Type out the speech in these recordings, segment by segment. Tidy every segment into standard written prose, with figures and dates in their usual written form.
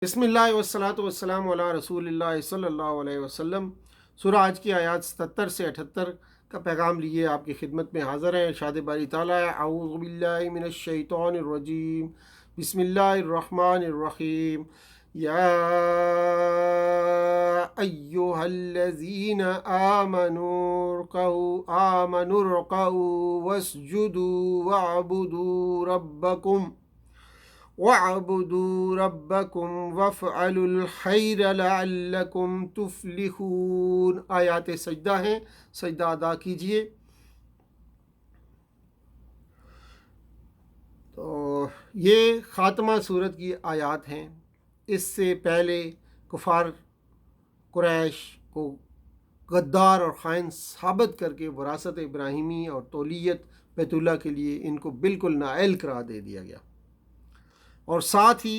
بسم اللہ والصلاۃ والسلام علی رسول اللہ صلی اللہ علیہ وسلم۔ سورہ آج کی آیات 77 سے 78 کا پیغام لیے آپ کی خدمت میں حاضر ہیں۔ ارشاد باری تعالیٰ اعوذ باللہ من الشیطان الرجیم، بسم اللہ الرحمن الرحیم۔ یا ایہا الذین آمنوا ارکعوا واسجدوا وَاعْبُدُوا رَبَّكُمْ وَافْعَلُوا الْخَيْرَ لَعَلَّكُمْ تُفْلِحُونَ۔ آیات سجدہ ہیں، سجدہ ادا کیجئے۔ تو یہ خاتمہ صورت کی آیات ہیں۔ اس سے پہلے کفار قریش کو غدار اور خائن ثابت کر کے وراثت ابراہیمی اور تولیت بیت اللہ کے لیے ان کو بالکل نااہل قرار دے دیا گیا، اور ساتھ ہی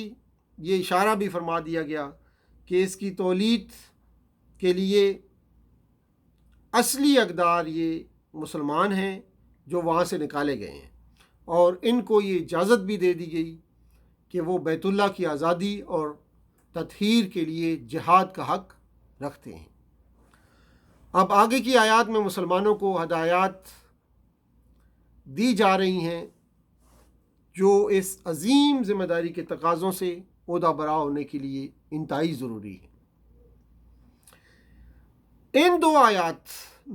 یہ اشارہ بھی فرما دیا گیا کہ اس کی تولید کے لیے اصلی اقدار یہ مسلمان ہیں جو وہاں سے نکالے گئے ہیں، اور ان کو یہ اجازت بھی دے دی گئی کہ وہ بیت اللہ کی آزادی اور تطہیر کے لیے جہاد کا حق رکھتے ہیں۔ اب آگے کی آیات میں مسلمانوں کو ہدایات دی جا رہی ہیں جو اس عظیم ذمہ داری کے تقاضوں سے عہدہ برا ہونے کے لیے انتہائی ضروری ہے۔ ان دو آیات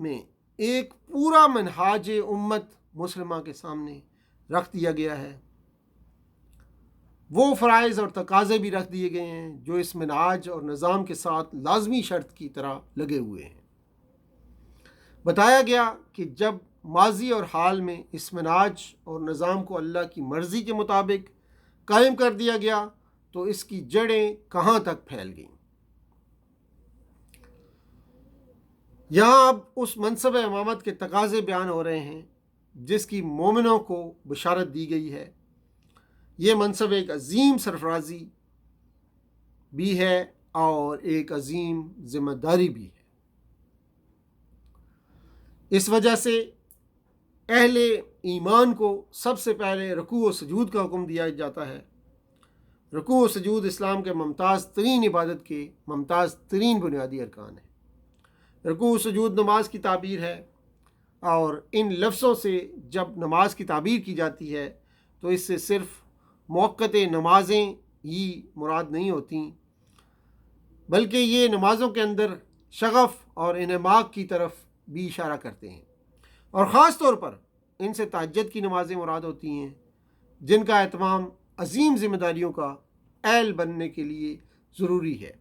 میں ایک پورا منہاج امت مسلمہ کے سامنے رکھ دیا گیا ہے، وہ فرائض اور تقاضے بھی رکھ دیے گئے ہیں جو اس منہاج اور نظام کے ساتھ لازمی شرط کی طرح لگے ہوئے ہیں۔ بتایا گیا کہ جب ماضی اور حال میں اس منہاج اور نظام کو اللہ کی مرضی کے مطابق قائم کر دیا گیا تو اس کی جڑیں کہاں تک پھیل گئیں۔ یہاں اب اس منصب امامت کے تقاضے بیان ہو رہے ہیں جس کی مومنوں کو بشارت دی گئی ہے۔ یہ منصب ایک عظیم سرفرازی بھی ہے اور ایک عظیم ذمہ داری بھی ہے۔ اس وجہ سے اہل ایمان کو سب سے پہلے رکوع و سجود کا حکم دیا جاتا ہے۔ رکوع و سجود اسلام کے ممتاز ترین عبادت کے ممتاز ترین بنیادی ارکان ہیں۔ رکوع و سجود نماز کی تعبیر ہے، اور ان لفظوں سے جب نماز کی تعبیر کی جاتی ہے تو اس سے صرف موقت نمازیں ہی مراد نہیں ہوتیں، بلکہ یہ نمازوں کے اندر شغف اور انہماک کی طرف بھی اشارہ کرتے ہیں، اور خاص طور پر ان سے تہجد کی نمازیں مراد ہوتی ہیں جن کا اہتمام عظیم ذمہ داریوں کا اہل بننے کے لیے ضروری ہے۔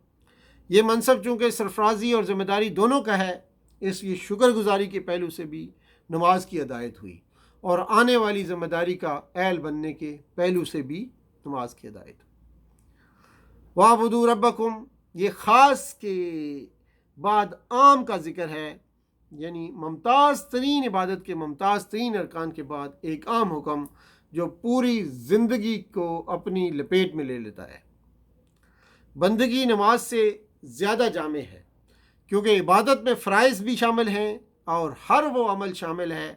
یہ منصب چونکہ سرفرازی اور ذمہ داری دونوں کا ہے، اس لیے شکر گزاری کے پہلو سے بھی نماز کی ادائیت ہوئی، اور آنے والی ذمہ داری کا اہل بننے کے پہلو سے بھی نماز کی ادائیت ہوئی۔ وَاعْبُدُوا رَبَّكُمْ، یہ خاص کے بعد عام کا ذکر ہے، یعنی ممتاز ترین عبادت کے ممتاز ترین ارکان کے بعد ایک عام حکم جو پوری زندگی کو اپنی لپیٹ میں لے لیتا ہے۔ بندگی نماز سے زیادہ جامع ہے کیونکہ عبادت میں فرائض بھی شامل ہیں، اور ہر وہ عمل شامل ہے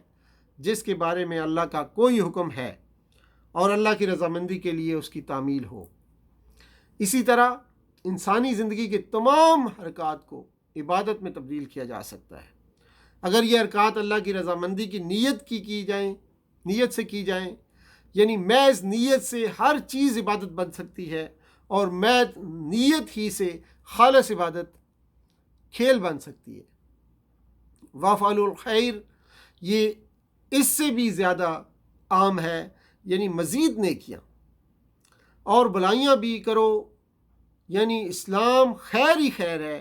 جس کے بارے میں اللہ کا کوئی حکم ہے اور اللہ کی رضامندی کے لیے اس کی تعمیل ہو۔ اسی طرح انسانی زندگی کے تمام حرکات کو عبادت میں تبدیل کیا جا سکتا ہے اگر یہ حرکات اللہ کی رضامندی کی نیت سے کی جائیں، یعنی محض نیت سے ہر چیز عبادت بن سکتی ہے، اور محض نیت ہی سے خالص عبادت کھیل بن سکتی ہے۔ وَافْعَلُوا الْخَيْرَ، یہ اس سے بھی زیادہ عام ہے، یعنی مزید نیکیاں اور بلائیاں بھی کرو، یعنی اسلام خیر ہی خیر ہے۔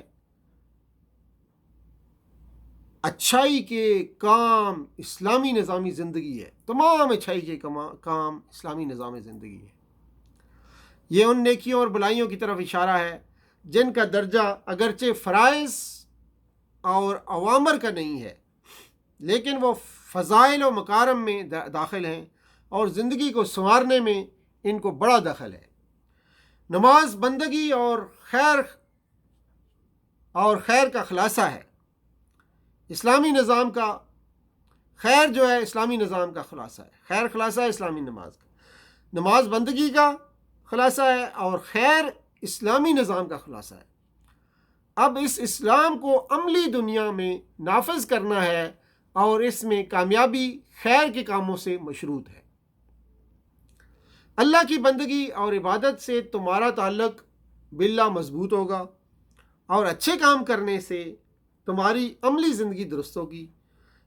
اچھائی کے کام اسلامی نظامی زندگی ہے، تمام اچھائی کے کام اسلامی نظام زندگی ہے۔ یہ ان نیکیوں اور بلائیوں کی طرف اشارہ ہے جن کا درجہ اگرچہ فرائض اور اوامر کا نہیں ہے، لیکن وہ فضائل و مکارم میں داخل ہیں، اور زندگی کو سنوارنے میں ان کو بڑا دخل ہے۔ نماز بندگی اور خیر کا خلاصہ ہے۔ اسلامی نظام کا خیر جو ہے اسلامی نظام کا خلاصہ ہے، خیر خلاصہ ہے اسلامی نماز کا۔ نماز بندگی کا خلاصہ ہے، اور خیر اسلامی نظام کا خلاصہ ہے۔ اب اس اسلام کو عملی دنیا میں نافذ کرنا ہے اور اس میں کامیابی خیر کے کاموں سے مشروط ہے۔ اللہ کی بندگی اور عبادت سے تمہارا تعلق باللہ مضبوط ہوگا اور اچھے کام کرنے سے تمہاری عملی زندگی درست ہوگی۔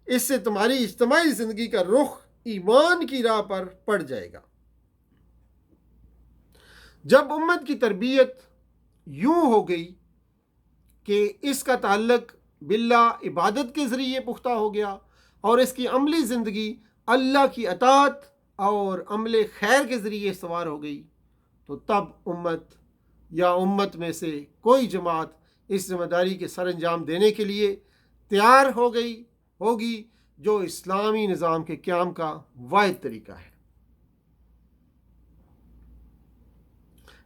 اس سے تمہاری اجتماعی زندگی کا رخ ایمان کی راہ پر پڑ جائے گا۔ جب امت کی تربیت یوں ہو گئی کہ اس کا تعلق باللہ عبادت کے ذریعے پختہ ہو گیا اور اس کی عملی زندگی اللہ کی اطاعت اور عمل خیر کے ذریعے استوار ہو گئی، تو تب امت میں سے کوئی جماعت اس ذمہ داری کے سر انجام دینے کے لیے تیار ہوگی جو اسلامی نظام کے قیام کا واحد طریقہ ہے۔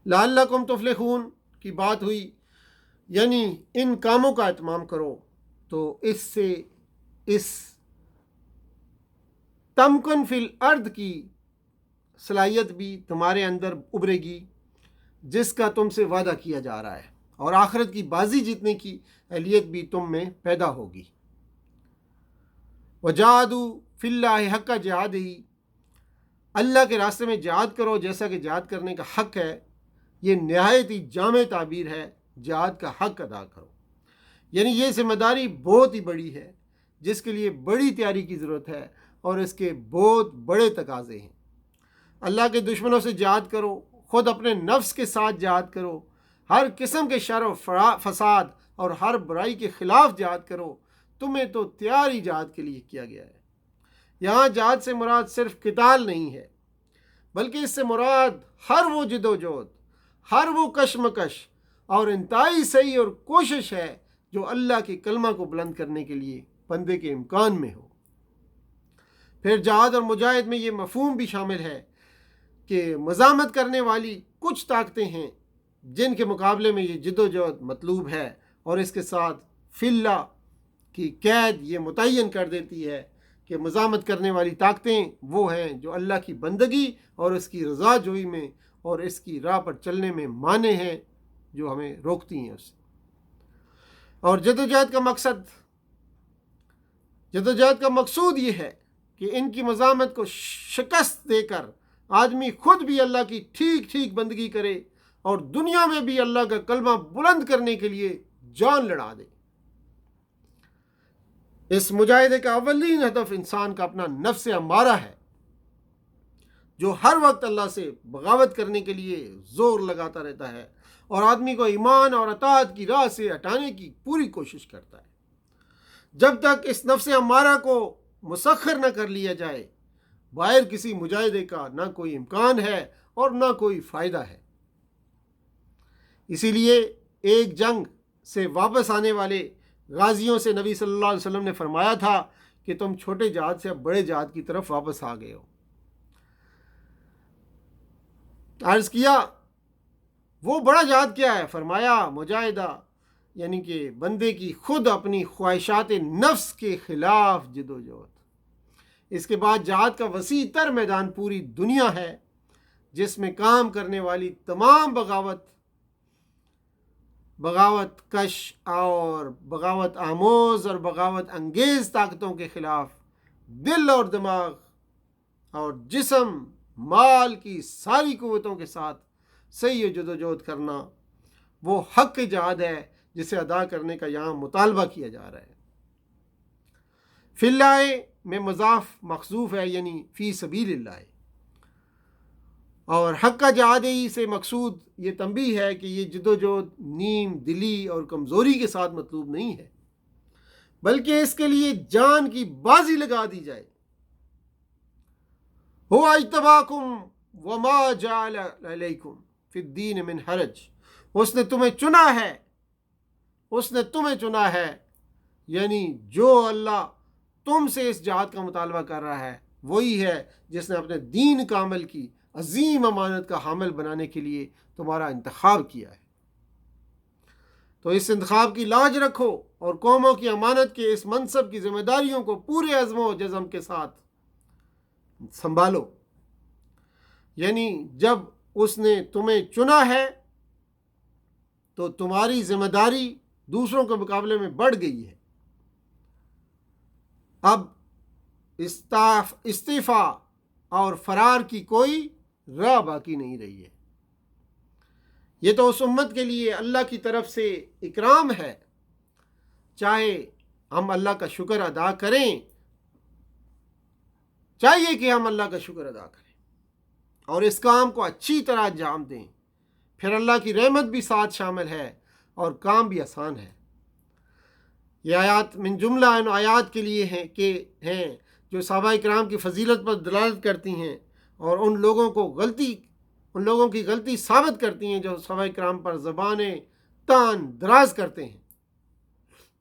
لعلکم تفلحون کی بات ہوئی، یعنی ان کاموں کا اہتمام کرو تو اس سے اس تمکن فی الارض کی صلاحیت بھی تمہارے اندر ابھرے گی جس کا تم سے وعدہ کیا جا رہا ہے، اور آخرت کی بازی جیتنے کی اہلیت بھی تم میں پیدا ہوگی۔ وجاہدوا فی اللہ حق جہادہ، اللہ کے راستے میں جہاد کرو جیسا کہ جہاد کرنے کا حق ہے۔ یہ نہایت ہی جامع تعبیر ہے، جہاد کا حق ادا کرو، یعنی یہ ذمہ داری بہت ہی بڑی ہے جس کے لیے بڑی تیاری کی ضرورت ہے اور اس کے بہت بڑے تقاضے ہیں۔ اللہ کے دشمنوں سے جہاد کرو، خود اپنے نفس کے ساتھ جہاد کرو، ہر قسم کے شر و فساد اور ہر برائی کے خلاف جہاد کرو۔ تمہیں تو تیاری جہاد کے لیے کیا گیا ہے۔ یہاں جہاد سے مراد صرف قتال نہیں ہے، بلکہ اس سے مراد ہر وہ جد و جہد، ہر وہ کشمکش اور انتہائی صحیح اور کوشش ہے جو اللہ کے کلمہ کو بلند کرنے کے لیے بندے کے امکان میں ہو۔ پھر جہاد اور مجاہد میں یہ مفہوم بھی شامل ہے کہ مزاحمت کرنے والی کچھ طاقتیں ہیں جن کے مقابلے میں یہ جد و جہد مطلوب ہے، اور اس کے ساتھ فی اللہ کی قید یہ متعین کر دیتی ہے کہ مزاحمت کرنے والی طاقتیں وہ ہیں جو اللہ کی بندگی اور اس کی رضا جوئی میں اور اس کی راہ پر چلنے میں مانع ہیں، جو ہمیں روکتی ہیں اس سے۔ اور جدوجہد کا مقصود یہ ہے کہ ان کی مزاحمت کو شکست دے کر آدمی خود بھی اللہ کی ٹھیک بندگی کرے اور دنیا میں بھی اللہ کا کلمہ بلند کرنے کے لیے جان لڑا دے۔ اس مجاہدے کا اولین ہدف انسان کا اپنا نفس امارہ ہے جو ہر وقت اللہ سے بغاوت کرنے کے لیے زور لگاتا رہتا ہے اور آدمی کو ایمان اور اطاعت کی راہ سے ہٹانے کی پوری کوشش کرتا ہے۔ جب تک اس نفس امارہ کو مسخر نہ کر لیا جائے، باہر کسی مجاہدے کا نہ کوئی امکان ہے اور نہ کوئی فائدہ ہے۔ اسی لیے ایک جنگ سے واپس آنے والے غازیوں سے نبی صلی اللہ علیہ وسلم نے فرمایا تھا کہ تم چھوٹے جہاد سے اب بڑے جہاد کی طرف واپس آ گئے ہو۔ عرض کیا وہ بڑا جہاد کیا ہے؟ فرمایا مجاہدہ، یعنی کہ بندے کی خود اپنی خواہشات نفس کے خلاف جد و جہد۔ اس کے بعد جہاد کا وسیع تر میدان پوری دنیا ہے جس میں کام کرنے والی تمام بغاوت کش اور بغاوت آموز اور بغاوت انگیز طاقتوں کے خلاف دل اور دماغ اور جسم مال کی ساری قوتوں کے ساتھ صحیح جد و جہد کرنا وہ حق جہاد ہے جسے ادا کرنے کا یہاں مطالبہ کیا جا رہا ہے۔ فی اللہ میں مضاف مخصوف ہے، یعنی فی سبیل اللہ، اور حق کا جہاد ہی سے مقصود یہ تنبیہ ہے کہ یہ جد و جہد نیم دلی اور کمزوری کے ساتھ مطلوب نہیں ہے، بلکہ اس کے لیے جان کی بازی لگا دی جائے۔ هو اجتباکم وما جعل علیکم فی الدین من حرج، اس نے تمہیں چنا ہے، یعنی جو اللہ تم سے اس جہاد کا مطالبہ کر رہا ہے وہی ہے جس نے اپنے دین کامل کی عظیم امانت کا حامل بنانے کے لیے تمہارا انتخاب کیا ہے۔ تو اس انتخاب کی لاج رکھو اور قوموں کی امانت کے اس منصب کی ذمہ داریوں کو پورے عزم و جزم کے ساتھ سنبھالو، یعنی جب اس نے تمہیں چنا ہے تو تمہاری ذمہ داری دوسروں کے مقابلے میں بڑھ گئی ہے۔ اب استعفا اور فرار کی کوئی راہ باقی نہیں رہی ہے۔ یہ تو اس امت کے لیے اللہ کی طرف سے اکرام ہے، چاہے ہم اللہ کا شکر ادا کریں، چاہیے کہ ہم اللہ کا شکر ادا کریں اور اس کام کو اچھی طرح انجام دیں، پھر اللہ کی رحمت بھی ساتھ شامل ہے اور کام بھی آسان ہے۔ یہ آیات من جملہ ان آیات کے لیے ہیں جو صحابہ کرام کی فضیلت پر دلالت کرتی ہیں اور ان لوگوں کی غلطی ثابت کرتی ہیں جو صحابہ کرام پر زبانیں تان دراز کرتے ہیں۔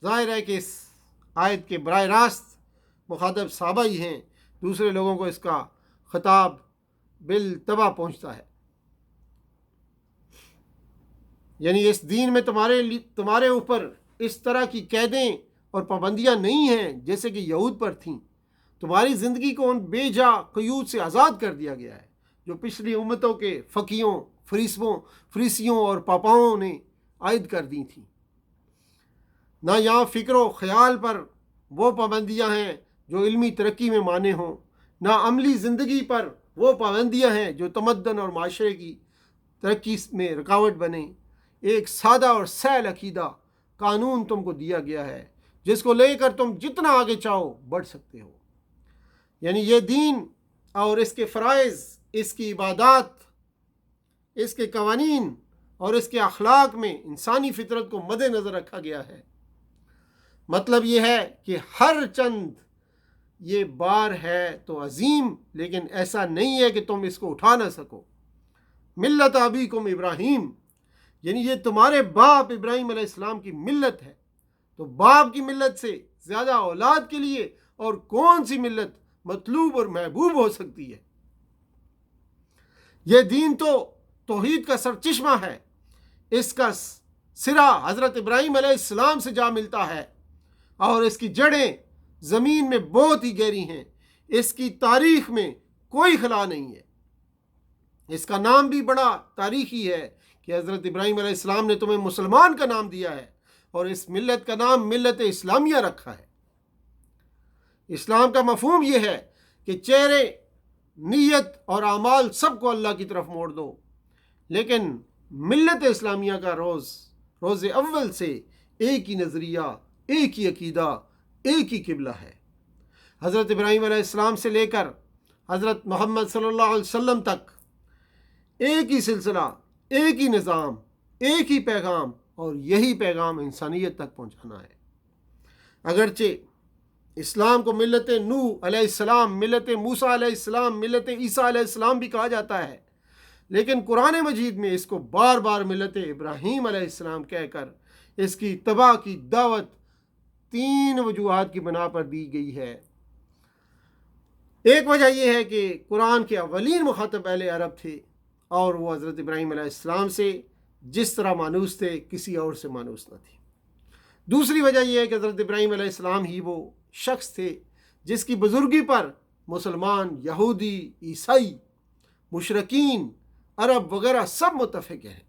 ظاہر ہے کہ اس آیت کے براہ راست مخاطب صحابہ ہی ہیں، دوسرے لوگوں کو اس کا خطاب بالطبع پہنچتا ہے۔ یعنی اس دین میں تمہارے اوپر اس طرح کی قیدیں اور پابندیاں نہیں ہیں جیسے کہ یہود پر تھیں۔ تمہاری زندگی کو ان بے جا قیود سے آزاد کر دیا گیا ہے جو پچھلی امتوں کے فقیوں، فریسیوں اور پاپاؤں نے عائد کر دی تھیں۔ نہ یہاں فکر و خیال پر وہ پابندیاں ہیں جو علمی ترقی میں مانے ہوں، نہ عملی زندگی پر وہ پابندیاں ہیں جو تمدن اور معاشرے کی ترقی میں رکاوٹ بنیں۔ ایک سادہ اور سہل عقیدہ قانون تم کو دیا گیا ہے جس کو لے کر تم جتنا آگے چاہو بڑھ سکتے ہو۔ یعنی یہ دین اور اس کے فرائض، اس کی عبادات، اس کے قوانین اور اس کے اخلاق میں انسانی فطرت کو مد نظر رکھا گیا ہے۔ مطلب یہ ہے کہ ہر چند یہ بار ہے تو عظیم، لیکن ایسا نہیں ہے کہ تم اس کو اٹھا نہ سکو۔ ملت ابیکم ابراہیم، یعنی یہ تمہارے باپ ابراہیم علیہ السلام کی ملت ہے۔ تو باپ کی ملت سے زیادہ اولاد کے لیے اور کون سی ملت مطلوب اور محبوب ہو سکتی ہے؟ یہ دین تو توحید کا سرچشمہ ہے، اس کا سرا حضرت ابراہیم علیہ السلام سے جا ملتا ہے اور اس کی جڑیں زمین میں بہت ہی گہری ہیں، اس کی تاریخ میں کوئی خلا نہیں ہے۔ اس کا نام بھی بڑا تاریخی ہے کہ حضرت ابراہیم علیہ السلام نے تمہیں مسلمان کا نام دیا ہے اور اس ملت کا نام ملت اسلامیہ رکھا ہے۔ اسلام کا مفہوم یہ ہے کہ چہرے، نیت اور اعمال سب کو اللہ کی طرف موڑ دو، لیکن ملت اسلامیہ کا روز اول سے ایک ہی نظریہ، ایک ہی عقیدہ، ایک ہی قبلہ ہے۔ حضرت ابراہیم علیہ السلام سے لے کر حضرت محمد صلی اللہ علیہ وسلم تک ایک ہی سلسلہ، ایک ہی نظام، ایک ہی پیغام، اور یہی پیغام انسانیت تک پہنچانا ہے۔ اگرچہ اسلام کو ملت نوح علیہ السلام، ملت موسیٰ علیہ السلام، ملت عیسیٰ علیہ السلام بھی کہا جاتا ہے، لیکن قرآن مجید میں اس کو بار بار ملت ابراہیم علیہ السلام کہہ کر اس کی اتباع کی دعوت 3 وجوہات کی بنا پر دی گئی ہے۔ ایک وجہ یہ ہے کہ قرآن کے اولین مخاطب اہل عرب تھے اور وہ حضرت ابراہیم علیہ السلام سے جس طرح مانوس تھے کسی اور سے مانوس نہ تھے۔ دوسری وجہ یہ ہے کہ حضرت ابراہیم علیہ السلام ہی وہ شخص تھے جس کی بزرگی پر مسلمان، یہودی، عیسائی، مشرکین، عرب وغیرہ سب متفق ہیں۔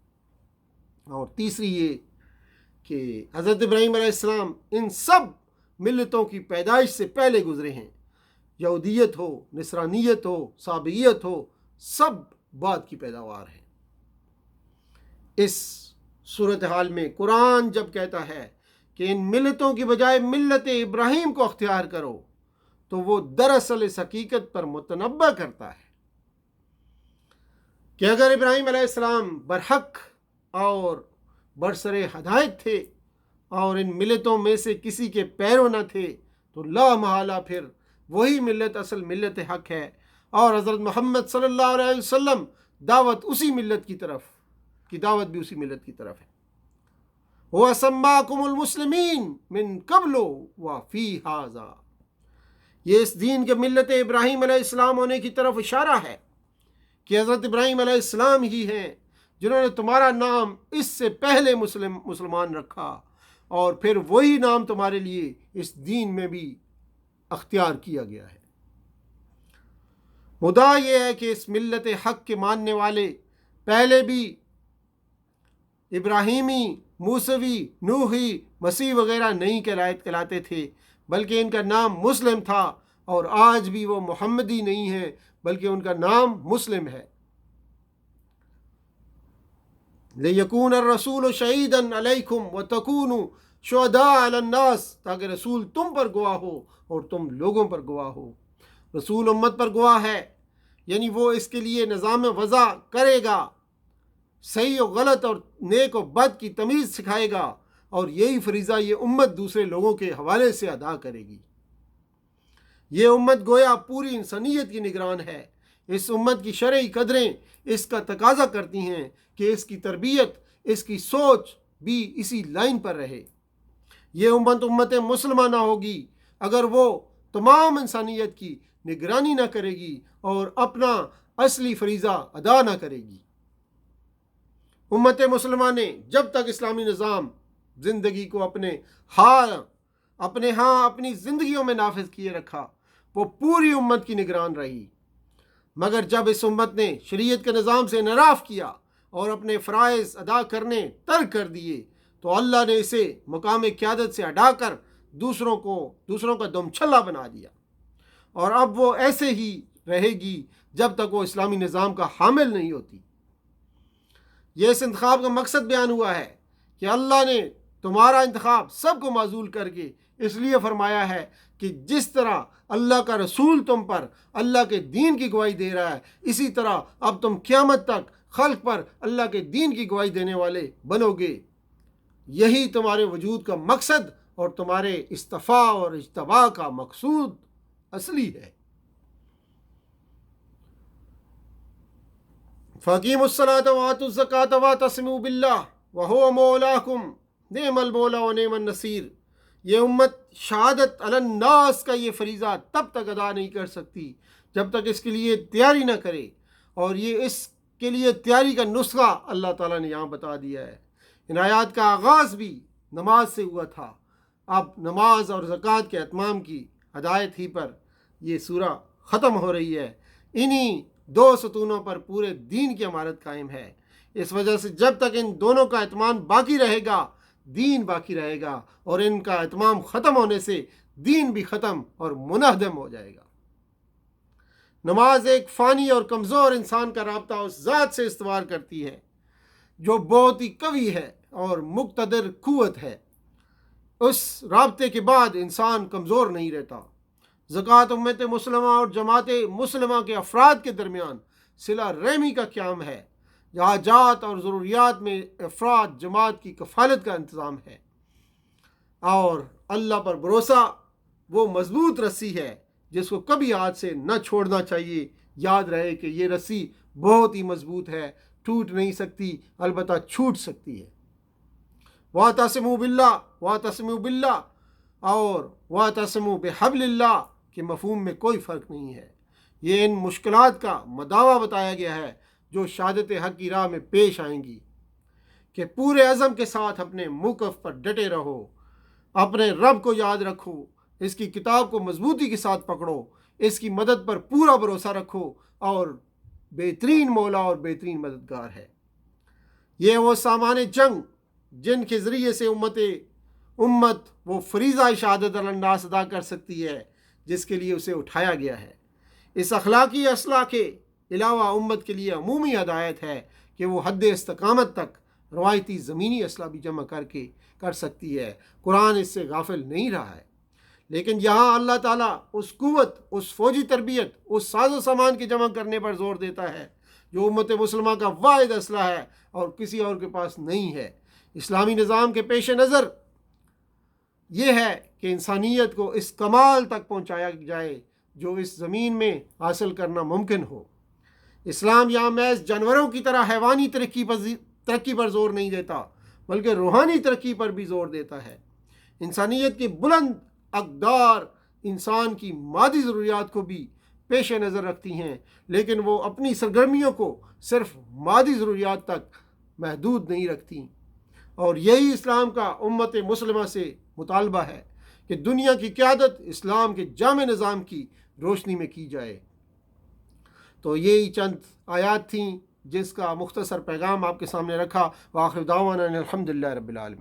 اور تیسری یہ کہ حضرت ابراہیم علیہ السلام ان سب ملتوں کی پیدائش سے پہلے گزرے ہیں، یہودیت ہو، نصرانیت ہو، صابئیت ہو، سب بعد کی پیداوار ہے۔ اس صورتحال میں قرآن جب کہتا ہے کہ ان ملتوں کی بجائے ملت ابراہیم کو اختیار کرو، تو وہ دراصل اس حقیقت پر متنبہ کرتا ہے کہ اگر ابراہیم علیہ السلام برحق اور برسر ہدایت تھے اور ان ملتوں میں سے کسی کے پیرو نہ تھے، تو لا محالہ پھر وہی ملت اصل ملت حق ہے، اور حضرت محمد صلی اللہ علیہ وسلم دعوت اسی ملت کی طرف کی دعوت بھی اسی ملت کی طرف ہے۔ وَسَمَّاكُمُ الْمُسْلِمِينَ مِن قَبْلُ وَفِي هَذَا، یہ اس دین کے ملت ابراہیم علیہ السلام ہونے کی طرف اشارہ ہے کہ حضرت ابراہیم علیہ السلام ہی ہیں جنہوں نے تمہارا نام اس سے پہلے مسلمان رکھا، اور پھر وہی نام تمہارے لیے اس دین میں بھی اختیار کیا گیا ہے۔ مدعا یہ ہے کہ اس ملت حق کے ماننے والے پہلے بھی ابراہیمی، موسوی، نوحی، مسیح وغیرہ نہیں کہلاتے تھے، بلکہ ان کا نام مسلم تھا، اور آج بھی وہ محمدی نہیں ہیں بلکہ ان کا نام مسلم ہے۔ لِيَكُونَ الرَّسُولُ شَهِيدًا عَلَيْكُمْ وَتَكُونُوا شُهَدَاءَ عَلَى النَّاسِ، تاکہ رسول تم پر گواہ ہو اور تم لوگوں پر گواہ ہو۔ رسول امت پر گواہ ہے، یعنی وہ اس کے لیے نظام وضع کرے گا، صحیح و غلط اور نیک و بد کی تمیز سکھائے گا، اور یہی فریضہ یہ امت دوسرے لوگوں کے حوالے سے ادا کرے گی۔ یہ امت گویا پوری انسانیت کی نگران ہے۔ اس امت کی شرعی قدریں اس کا تقاضا کرتی ہیں کہ اس کی تربیت، اس کی سوچ بھی اسی لائن پر رہے۔ یہ امت مسلمہ نہ ہوگی اگر وہ تمام انسانیت کی نگرانی نہ کرے گی اور اپنا اصلی فریضہ ادا نہ کرے گی۔ امت مسلمہ نے جب تک اسلامی نظام زندگی کو اپنے ہاں اپنی زندگیوں میں نافذ کیے رکھا، وہ پوری امت کی نگران رہی۔ مگر جب اس امت نے شریعت کے نظام سے انحراف کیا اور اپنے فرائض ادا کرنے ترک کر دیے، تو اللہ نے اسے مقام قیادت سے ہٹا کر دوسروں کا دم چھلا بنا دیا، اور اب وہ ایسے ہی رہے گی جب تک وہ اسلامی نظام کا حامل نہیں ہوتی۔ یہ اس انتخاب کا مقصد بیان ہوا ہے کہ اللہ نے تمہارا انتخاب سب کو معزول کر کے اس لیے فرمایا ہے کہ جس طرح اللہ کا رسول تم پر اللہ کے دین کی گواہی دے رہا ہے، اسی طرح اب تم قیامت تک خلق پر اللہ کے دین کی گواہی دینے والے بنو گے۔ یہی تمہارے وجود کا مقصد اور تمہارے اصطفاء اور اجتباء کا مقصود اصلی ہے۔ فَأَقِیمُوا الصَّلَاةَ وَآتُوا الزَّکَاةَ وَاعْتَصِمُوا بِاللَّهِ وَهُوَ مَوْلَاکُمْ نِعْمَ الْمَوْلَىٰ وَنِعْمَ النَّصِيرُ۔ یہ امت شہادت علی الناس کا یہ فریضہ تب تک ادا نہیں کر سکتی جب تک اس کے لیے تیاری نہ کرے، اور یہ اس کے لیے تیاری کا نسخہ اللہ تعالیٰ نے یہاں بتا دیا ہے۔ ان آیات کا آغاز بھی نماز سے ہوا تھا، اب نماز اور زکوٰۃ کے اتمام کی ہدایت ہی پر یہ سورہ ختم ہو رہی ہے۔ انہی دو ستونوں پر پورے دین کی عمارت قائم ہے۔ اس وجہ سے جب تک ان دونوں کا اتمام باقی رہے گا، دین باقی رہے گا، اور ان کا اتمام ختم ہونے سے دین بھی ختم اور منہدم ہو جائے گا۔ نماز ایک فانی اور کمزور انسان کا رابطہ اس ذات سے استوار کرتی ہے جو بہت ہی قوی ہے اور مقتدر قوت ہے۔ اس رابطے کے بعد انسان کمزور نہیں رہتا۔ زکوٰۃ امت مسلمہ اور جماعت مسلمہ کے افراد کے درمیان صلہ رحمی کا قیام ہے۔ حاجات اور ضروریات میں افراد جماعت کی کفالت کا انتظام ہے، اور اللہ پر بھروسہ وہ مضبوط رسی ہے جس کو کبھی ہاتھ سے نہ چھوڑنا چاہیے۔ یاد رہے کہ یہ رسی بہت ہی مضبوط ہے، ٹوٹ نہیں سکتی، البتہ چھوٹ سکتی ہے۔ وَاعْتَصِمُوا بِاللَّهِ وَاعْتَصِمُوا بِاللَّهِ اور وَاعْتَصِمُوا بِحَبْلِ اللَّهِ کے مفہوم میں کوئی فرق نہیں ہے۔ یہ ان مشکلات کا مداوع بتایا گیا ہے جو شہادت حق کی راہ میں پیش آئیں گی، کہ پورے عزم کے ساتھ اپنے موقف پر ڈٹے رہو، اپنے رب کو یاد رکھو، اس کی کتاب کو مضبوطی کے ساتھ پکڑو، اس کی مدد پر پورا بھروسہ رکھو، اور بہترین مولا اور بہترین مددگار ہے۔ یہ وہ سامان جنگ جن کے ذریعے سے امت وہ فریضہ شہادت علی الناس ادا کر سکتی ہے جس کے لیے اسے اٹھایا گیا ہے۔ اس اخلاقی اصلاح کے علاوہ امت کے لیے عمومی ہدایت ہے کہ وہ حد استقامت تک روایتی زمینی اسلحہ بھی جمع کر سکتی ہے۔ قرآن اس سے غافل نہیں رہا ہے، لیکن یہاں اللہ تعالیٰ اس قوت، اس فوجی تربیت، اس ساز و سامان کے جمع کرنے پر زور دیتا ہے جو امت مسلمہ کا واحد اسلحہ ہے اور کسی اور کے پاس نہیں ہے۔ اسلامی نظام کے پیش نظر یہ ہے کہ انسانیت کو اس کمال تک پہنچایا جائے جو اس زمین میں حاصل کرنا ممکن ہو۔ اسلام یہاں محض جانوروں کی طرح حیوانی ترقی پر زور نہیں دیتا، بلکہ روحانی ترقی پر بھی زور دیتا ہے۔ انسانیت کی بلند اقدار انسان کی مادی ضروریات کو بھی پیش نظر رکھتی ہیں، لیکن وہ اپنی سرگرمیوں کو صرف مادی ضروریات تک محدود نہیں رکھتی، اور یہی اسلام کا امت مسلمہ سے مطالبہ ہے کہ دنیا کی قیادت اسلام کے جامع نظام کی روشنی میں کی جائے۔ تو یہی چند آیات تھیں جس کا مختصر پیغام آپ کے سامنے رکھا۔ وآخر دعوانا ان الحمد للہ رب العالمین۔